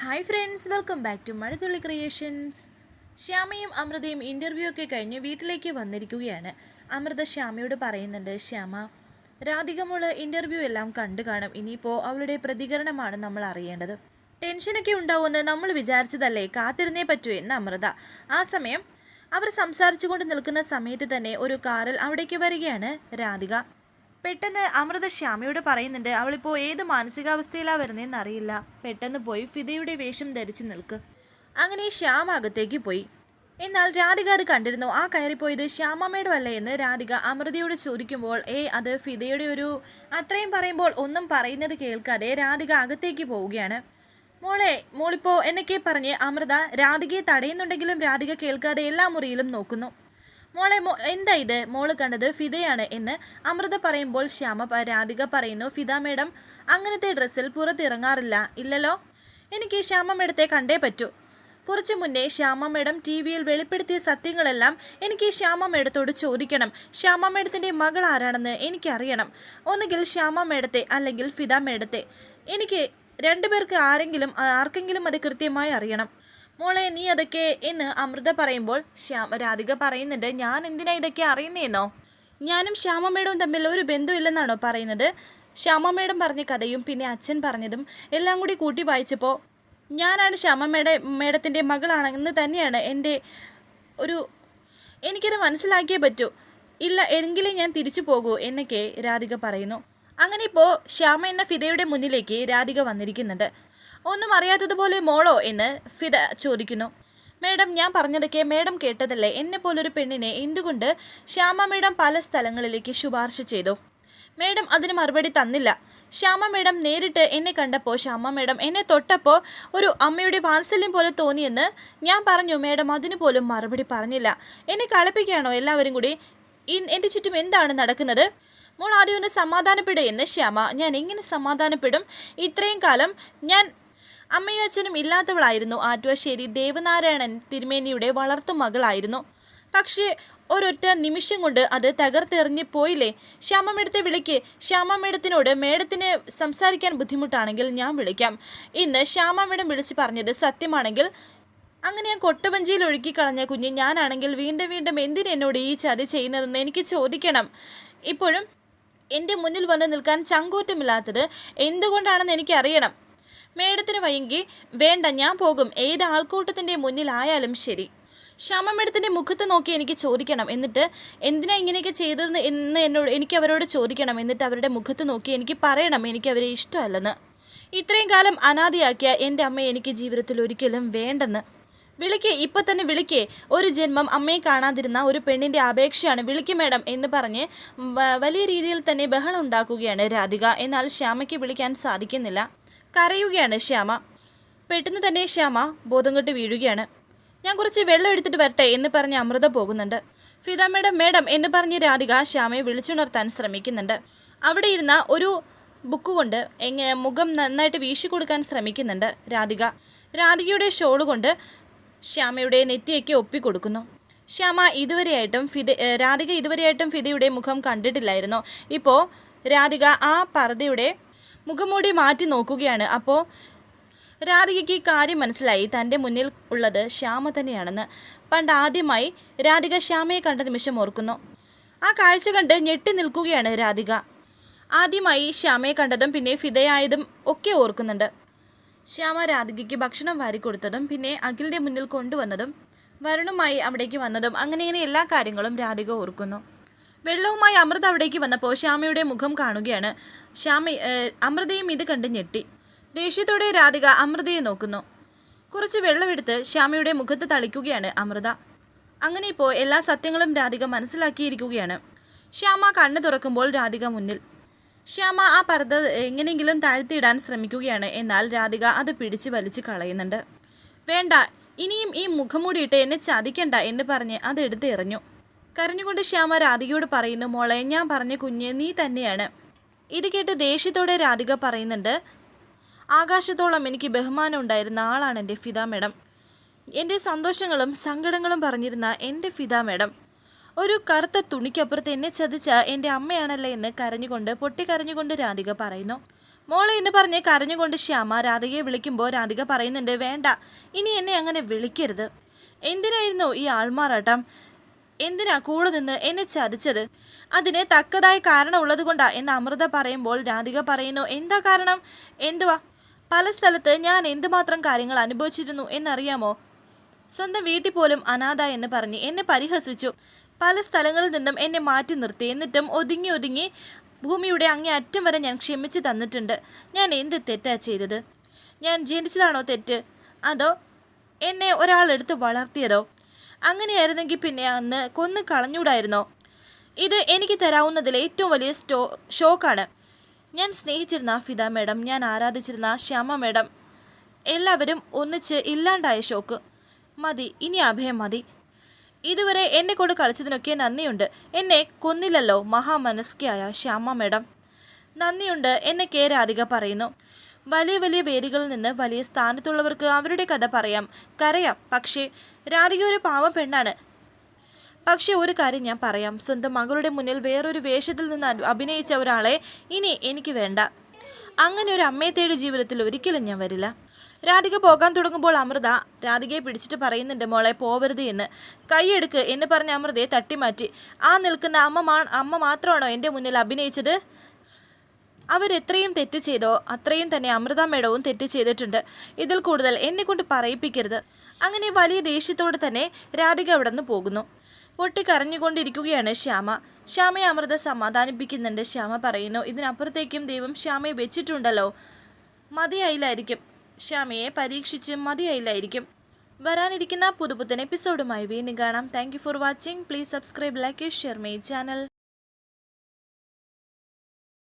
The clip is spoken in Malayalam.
Hi friends, welcome back to Mazhathulli Creations. ശ്യാമയും അമൃതയും ഇൻ്റർവ്യൂ ഒക്കെ കഴിഞ്ഞ് വീട്ടിലേക്ക് വന്നിരിക്കുകയാണ്. അമൃത ശ്യാമയോട് പറയുന്നുണ്ട്, ശ്യാമ, രാധിക മോള് ഇൻ്റർവ്യൂ എല്ലാം കണ്ടു കാണും. ഇനിയിപ്പോൾ അവളുടെ പ്രതികരണമാണ് നമ്മൾ അറിയേണ്ടത്. ടെൻഷനൊക്കെ ഉണ്ടാവുമെന്ന് നമ്മൾ വിചാരിച്ചതല്ലേ, കാത്തിരുന്നേ പറ്റൂ എന്ന് അമൃത. ആ സമയം അവർ സംസാരിച്ചു കൊണ്ട് നിൽക്കുന്ന സമയത്ത് തന്നെ ഒരു കാറിൽ അവിടേക്ക് വരികയാണ് രാധിക. പെട്ടെന്ന് അമൃത ശ്യാമയോട് പറയുന്നുണ്ട്, അവളിപ്പോൾ ഏത് മാനസികാവസ്ഥയിലാണ് വരുന്നതെന്ന് അറിയില്ല. പെട്ടെന്ന് പോയി ഫിദയുടെ വേഷം ധരിച്ച് നിൽക്ക്. അങ്ങനെ ശ്യാമ അകത്തേക്ക് പോയി. എന്നാൽ രാധിക അത് കണ്ടിരുന്നു. ആ കയറിപ്പോയത് ശ്യാമമ്മയുടെ അല്ലേ എന്ന് രാധിക അമൃതയോട് ചോദിക്കുമ്പോൾ, അത് ഫിദയുടെ ഒരു അത്രയും പറയുമ്പോൾ ഒന്നും പറയുന്നത് കേൾക്കാതെ രാധിക അകത്തേക്ക് പോവുകയാണ്. മോളിപ്പോൾ എന്നൊക്കെ പറഞ്ഞ് അമൃത രാധികയെ തടയുന്നുണ്ടെങ്കിലും രാധിക കേൾക്കാതെ എല്ലാ മുറിയിലും നോക്കുന്നു. എന്താ ഇത്, മോള് കണ്ടത് ഫിദയാണ് എന്ന് അമൃത പറയുമ്പോൾ രാധിക പറയുന്നു, ഫിദ മേഡം അങ്ങനത്തെ ഡ്രസ്സിൽ പുറത്തിറങ്ങാറില്ല. ഇല്ലല്ലോ, എനിക്ക് ശ്യാമ മേഡത്തെ കണ്ടേ പറ്റൂ. കുറച്ചു മുന്നേ ശ്യാമ മേഡം ടി വിയിൽ വെളിപ്പെടുത്തിയ സത്യങ്ങളെല്ലാം എനിക്ക് ശ്യാമ മേഡത്തോട് ചോദിക്കണം. ശ്യാമ മേഡത്തിൻ്റെ മകൾ ആരാണെന്ന് എനിക്കറിയണം. ഒന്നുകിൽ ശ്യാമ മേഡത്തെ അല്ലെങ്കിൽ ഫിദ മേഡത്തെ. എനിക്ക് രണ്ടുപേർക്ക് ആർക്കെങ്കിലും അത് കൃത്യമായി അറിയണം. മോളെ, നീ അതൊക്കെ എന്ന് അമൃത പറയുമ്പോൾ രാധിക പറയുന്നുണ്ട്, ഞാൻ എന്തിനാ ഇതൊക്കെ അറിയുന്നേന്നോ? ഞാനും ശ്യാമ മേഡവും തമ്മിൽ ഒരു ബന്ധമില്ലെന്നാണോ പറയുന്നത്? ശ്യാമ മേഡം പറഞ്ഞ കഥയും പിന്നെ അച്ഛൻ പറഞ്ഞതും എല്ലാം കൂടി കൂട്ടി വായിച്ചപ്പോൾ ഞാനാണ് ശ്യാമ മേഡത്തിൻ്റെ മകളാണെന്ന് തന്നെയാണ് എനിക്കത് മനസ്സിലാക്കിയേ പറ്റൂ. ഇല്ല എങ്കിലും ഞാൻ തിരിച്ചു പോകൂ എന്നൊക്കെ രാധിക പറയുന്നു. അങ്ങനെ ഇപ്പോൾ ശ്യാമ എന്ന ഫിദയുടെ മുന്നിലേക്ക് രാധിക വന്നിരിക്കുന്നുണ്ട്. ഒന്നും അറിയാത്തതുപോലെ മോളോ എന്ന് ഫിദ ചോദിക്കുന്നു. മേഡം, ഞാൻ പറഞ്ഞതൊക്കെ മേഡം കേട്ടതല്ലേ? എന്നെ പോലൊരു പെണ്ണിനെ എന്തുകൊണ്ട് ശ്യാമ മേഡം പല സ്ഥലങ്ങളിലേക്ക് ശുപാർശ ചെയ്തു? മേഡം അതിന് മറുപടി തന്നില്ല. ശ്യാമ മേഡം നേരിട്ട് എന്നെ കണ്ടപ്പോൾ ശ്യാമ മേഡം എന്നെ തൊട്ടപ്പോൾ ഒരു അമ്മയുടെ വാത്സല്യം പോലെ തോന്നിയെന്ന് ഞാൻ പറഞ്ഞു. മേഡം അതിന് പോലും മറുപടി പറഞ്ഞില്ല. എന്നെ കളിപ്പിക്കുകയാണോ എല്ലാവരും കൂടി? എൻ്റെ ചുറ്റും എന്താണ് നടക്കുന്നത്? മോൾ ആദ്യം ഒന്ന് സമാധാനപ്പെടുക എന്ന് ശ്യാമ. ഞാൻ എങ്ങനെ സമാധാനപ്പെടും? ഇത്രയും കാലം ഞാൻ അമ്മയും അച്ഛനും ഇല്ലാത്തവളായിരുന്നു. ആറ്റുവശ്ശേരി ദേവനാരായണൻ തിരുമേനിയുടെ വളർത്തു മകളായിരുന്നു. പക്ഷേ ഒരൊറ്റ നിമിഷം കൊണ്ട് അത് തകർത്തെറിഞ്ഞ് പോയില്ലേ? ശ്യാമ മേഡത്തെ വിളിക്ക്. ശ്യാമ മേഡത്തിനോട് മേഡത്തിന് സംസാരിക്കാൻ ബുദ്ധിമുട്ടാണെങ്കിൽ ഞാൻ വിളിക്കാം. ഇന്ന് ശ്യാമ മേഡം വിളിച്ച് പറഞ്ഞത് സത്യമാണെങ്കിൽ അങ്ങനെ ഞാൻ കൊട്ടവഞ്ചിയിൽ ഒഴുക്കിക്കളഞ്ഞ കുഞ്ഞ് ഞാനാണെങ്കിൽ വീണ്ടും വീണ്ടും എന്തിനെന്നോട് ഈ ചതി ചെയ്യുന്നതെന്ന് എനിക്ക് ചോദിക്കണം. ഇപ്പോഴും എൻ്റെ മുന്നിൽ വന്ന് നിൽക്കാൻ ചങ്കൂറ്റമില്ലാത്തത് എന്തുകൊണ്ടാണെന്ന് എനിക്കറിയണം. മേഡത്തിന് വയ്യെങ്കിൽ വേണ്ട, ഞാൻ പോകും. ഏത് ആൾക്കൂട്ടത്തിൻ്റെ മുന്നിലായാലും ശരി. ശ്യാമ മേഡത്തിൻ്റെ മുഖത്ത് നോക്കി എനിക്ക് ചോദിക്കണം. എന്നിട്ട് എന്തിനാ ഇങ്ങനെയൊക്കെ ചെയ്തതെന്ന് എനിക്ക് അവരോട് ചോദിക്കണം. എന്നിട്ട് അവരുടെ മുഖത്ത് നോക്കി എനിക്ക് പറയണം എനിക്ക് അവരെ ഇഷ്ടമല്ലെന്ന്. ഇത്രയും കാലം അനാഥയാക്കിയ എൻ്റെ അമ്മയെ എനിക്ക് ജീവിതത്തിൽ ഒരിക്കലും വേണ്ടെന്ന്. വിളിക്ക്, ഇപ്പം തന്നെ വിളിക്ക്. ഒരു ജന്മം അമ്മയെ കാണാതിരുന്ന ഒരു പെണ്ണിൻ്റെ അപേക്ഷയാണ്. വിളിക്ക് മേഡം എന്ന് പറഞ്ഞ് വലിയ രീതിയിൽ തന്നെ ബഹളം ഉണ്ടാക്കുകയാണ് രാധിക. എന്നാൽ ശ്യാമയ്ക്ക് വിളിക്കാൻ സാധിക്കുന്നില്ല. കരയുകയാണ് ശ്യാമ. പെട്ടെന്ന് തന്നെ ശ്യാമ ബോധം കെട്ട് വീഴുകയാണ്. ഞാൻ കുറച്ച് വെള്ളം എടുത്തിട്ട് വരട്ടെ എന്ന് പറഞ്ഞ് അമൃത പോകുന്നുണ്ട്. ഫിദ മേഡം എന്ന് പറഞ്ഞ് രാധിക ശ്യാമയെ വിളിച്ചുണർത്താൻ ശ്രമിക്കുന്നുണ്ട്. അവിടെ ഇരുന്ന ഒരു ബുക്ക് കൊണ്ട് മുഖം നന്നായിട്ട് വീശി കൊടുക്കാൻ ശ്രമിക്കുന്നുണ്ട് രാധിക. രാധികയുടെ ഷോള് കൊണ്ട് ശ്യാമയുടെ നെറ്റിയൊക്കെ ഒപ്പിക്കൊടുക്കുന്നു. രാധിക ഇതുവരെയായിട്ടും ഫിദയുടെ മുഖം കണ്ടിട്ടില്ലായിരുന്നു. ഇപ്പോൾ രാധിക ആ പർദ്ദയുടെ മുഖംമൂടി മാറ്റി നോക്കുകയാണ്. അപ്പോൾ രാധികയ്ക്ക് കാര്യം മനസ്സിലായി, തൻ്റെ മുന്നിൽ ഉള്ളത് ശ്യാമ തന്നെയാണെന്ന്. പണ്ട് ആദ്യമായി രാധിക ശ്യാമയെ കണ്ട നിമിഷം ഓർക്കുന്നു. ആ കാഴ്ച കണ്ട് ഞെട്ടി നിൽക്കുകയാണ് രാധിക. ആദ്യമായി ശ്യാമയെ കണ്ടതും പിന്നെ ഫിദയായതും ഒക്കെ ഓർക്കുന്നുണ്ട്. ശ്യാമ രാധികയ്ക്ക് ഭക്ഷണം വാരിക്കൊടുത്തതും പിന്നെ അഖിലിൻ്റെ മുന്നിൽ കൊണ്ടുവന്നതും വരുണുമായി അവിടേക്ക് വന്നതും അങ്ങനെ എല്ലാ കാര്യങ്ങളും രാധിക ഓർക്കുന്നു. വെള്ളവുമായി അമൃത അവിടേക്ക് വന്നപ്പോൾ ശ്യാമയുടെ മുഖം കാണുകയാണ്. അമൃതയും ഇത് കണ്ട് ഞെട്ടി. ദേഷ്യത്തോടെ രാധിക അമൃതയെ നോക്കുന്നു. കുറച്ച് വെള്ളമെടുത്ത് ശ്യാമയുടെ മുഖത്ത് തളിക്കുകയാണ് അമൃത. അങ്ങനെ ഇപ്പോൾ എല്ലാ സത്യങ്ങളും രാധിക മനസ്സിലാക്കിയിരിക്കുകയാണ്. ശ്യാമ കണ്ണു തുറക്കുമ്പോൾ രാധിക മുന്നിൽ. ശ്യാമ ആ പർദ്ദ എങ്ങനെയെങ്കിലും താഴ്ത്തിയിടാൻ ശ്രമിക്കുകയാണ്. എന്നാൽ രാധിക അത് പിടിച്ച് വലിച്ച് കളയുന്നുണ്ട്. വേണ്ട, ഇനിയും ഈ മുഖംമൂടിയിട്ട് എന്നെ ചതിക്കണ്ട എന്ന് പറഞ്ഞ് അതെടുത്ത് എറിഞ്ഞു. കരഞ്ഞുകൊണ്ട് ശ്യാമ രാധികയോട് പറയുന്നു, മോളെ, ഞാൻ പറഞ്ഞ കുഞ്ഞ് നീ തന്നെയാണ്. ഇത് കേട്ട് ദേഷ്യത്തോടെ രാധിക പറയുന്നുണ്ട്, ആകാശത്തോളം എനിക്ക് ബഹുമാനം ഉണ്ടായിരുന്ന ആളാണ് എൻ്റെ ഫിദ മേഡം. എൻ്റെ സന്തോഷങ്ങളും സങ്കടങ്ങളും പറഞ്ഞിരുന്ന എൻ്റെ ഫിദ മേഡം. ഒരു കറുത്ത തുണിക്കപ്പുറത്ത് എന്നെ ചതിച്ച എൻ്റെ അമ്മയാണല്ലേ എന്ന് പൊട്ടിക്കരഞ്ഞുകൊണ്ട് രാധിക പറയുന്നു. മോളെ എന്ന് പറഞ്ഞ് കരഞ്ഞുകൊണ്ട് ശ്യാമ രാധികയെ വിളിക്കുമ്പോൾ രാധിക പറയുന്നുണ്ട്, വേണ്ട, ഇനി എന്നെ അങ്ങനെ വിളിക്കരുത്. എന്തിനായിരുന്നു ഈ ആൾമാറാട്ടം? എന്തിനാ കൂടെ നിന്ന് എന്നെ ചതിച്ചത്? അതിന് തക്കതായ കാരണം ഉള്ളത് കൊണ്ടാ എന്ന് അമൃത പറയുമ്പോൾ രാധിക പറയുന്നു, എന്താ കാരണം? എന്തുവാ? പല സ്ഥലത്ത് ഞാൻ എന്തുമാത്രം കാര്യങ്ങൾ അനുഭവിച്ചിരുന്നു എന്നറിയാമോ? സ്വന്തം വീട്ടിൽ പോലും അനാഥ എന്ന് പറഞ്ഞ് എന്നെ പരിഹസിച്ചു. പല സ്ഥലങ്ങളിൽ നിന്നും എന്നെ മാറ്റി നിർത്തി. എന്നിട്ടും ഒതുങ്ങി ഒതുങ്ങി ഭൂമിയുടെ അങ്ങേ അറ്റം വരെ ഞാൻ ക്ഷമിച്ചു തന്നിട്ടുണ്ട്. ഞാൻ എന്ത് തെറ്റാ ചെയ്തത്? ഞാൻ ജനിച്ചതാണോ തെറ്റ്? അതോ എന്നെ ഒരാളെടുത്ത് വളർത്തിയതോ? അങ്ങനെയായിരുന്നെങ്കിൽ പിന്നെ അന്ന് കൊന്നു കളഞ്ഞൂടായിരുന്നോ? ഇത് എനിക്ക് തരാവുന്നതിൽ ഏറ്റവും വലിയ ഷോക്കാണ്. ഞാൻ സ്നേഹിച്ചിരുന്ന ഫിദ മേഡം, ഞാൻ ആരാധിച്ചിരുന്ന ശ്യാമ മേഡം, എല്ലാവരും ഒന്നിച്ച് ഇല്ലാണ്ടായ ഷോക്ക്. മതി, ഇനി അഭയം മതി. ഇതുവരെ എന്നെ കൊണ്ട് കളിച്ചതിനൊക്കെ നന്ദിയുണ്ട്. എന്നെ കൊന്നില്ലല്ലോ മഹാമനസ്കിയായ ശ്യാമ മേഡം. നന്ദിയുണ്ട് എന്നൊക്കെ രാധിക പറയുന്നു. വലിയ വലിയ വേദികളിൽ നിന്ന് വലിയ സ്ഥാനത്തുള്ളവർക്ക് അവരുടെ കഥ പറയാം, കരയാം. പക്ഷേ രാധിക ഒരു പാവം പെണ്ണാണ്. പക്ഷെ ഒരു കാര്യം ഞാൻ പറയാം, സ്വന്തം മകളുടെ മുന്നിൽ വേറൊരു വേഷത്തിൽ നിന്ന് അഭിനയിച്ച ഒരാളെ ഇനി എനിക്ക് വേണ്ട. അങ്ങനെ ഒരു അമ്മയെ തേടി ജീവിതത്തിൽ ഒരിക്കലും ഞാൻ വരില്ല. രാധിക പോകാൻ തുടങ്ങുമ്പോൾ അമൃത രാധികയെ പിടിച്ചിട്ട് പറയുന്നുണ്ട്, മോളെ പോവരുത് എന്ന്. കൈയെടുക്ക് എന്ന് പറഞ്ഞ അമൃതയെ തട്ടിമാറ്റി. ആ നിൽക്കുന്ന അമ്മ മാത്രമാണോ എൻ്റെ മുന്നിൽ അഭിനയിച്ചത്? അവരെത്രയും തെറ്റ് ചെയ്തോ അത്രയും തന്നെ അമൃത മേഡവും തെറ്റ് ചെയ്തിട്ടുണ്ട്. ഇതിൽ കൂടുതൽ എന്നെ കൊണ്ട് പറയിപ്പിക്കരുത്. അങ്ങനെ വലിയ ദേഷ്യത്തോടെ തന്നെ രാധിക അവിടെ നിന്ന് പോകുന്നു. പൊട്ടിക്കരഞ്ഞുകൊണ്ടിരിക്കുകയാണ് ശ്യാമയെ അമൃത സമാധാനിപ്പിക്കുന്നുണ്ട്. ശ്യാമ പറയുന്നു, ഇതിനപ്പുറത്തേക്കും ദൈവം ശ്യാമയെ വെച്ചിട്ടുണ്ടല്ലോ, മതിയായില്ലായിരിക്കും. ശ്യാമയെ പരീക്ഷിച്ച് മതിയായില്ലായിരിക്കും. വരാനിരിക്കുന്ന പുതുപുത്തൻ എപ്പിസോഡുമായി വീണ്ടും കാണാം. Thank you for watching. Please subscribe, like, share my channel.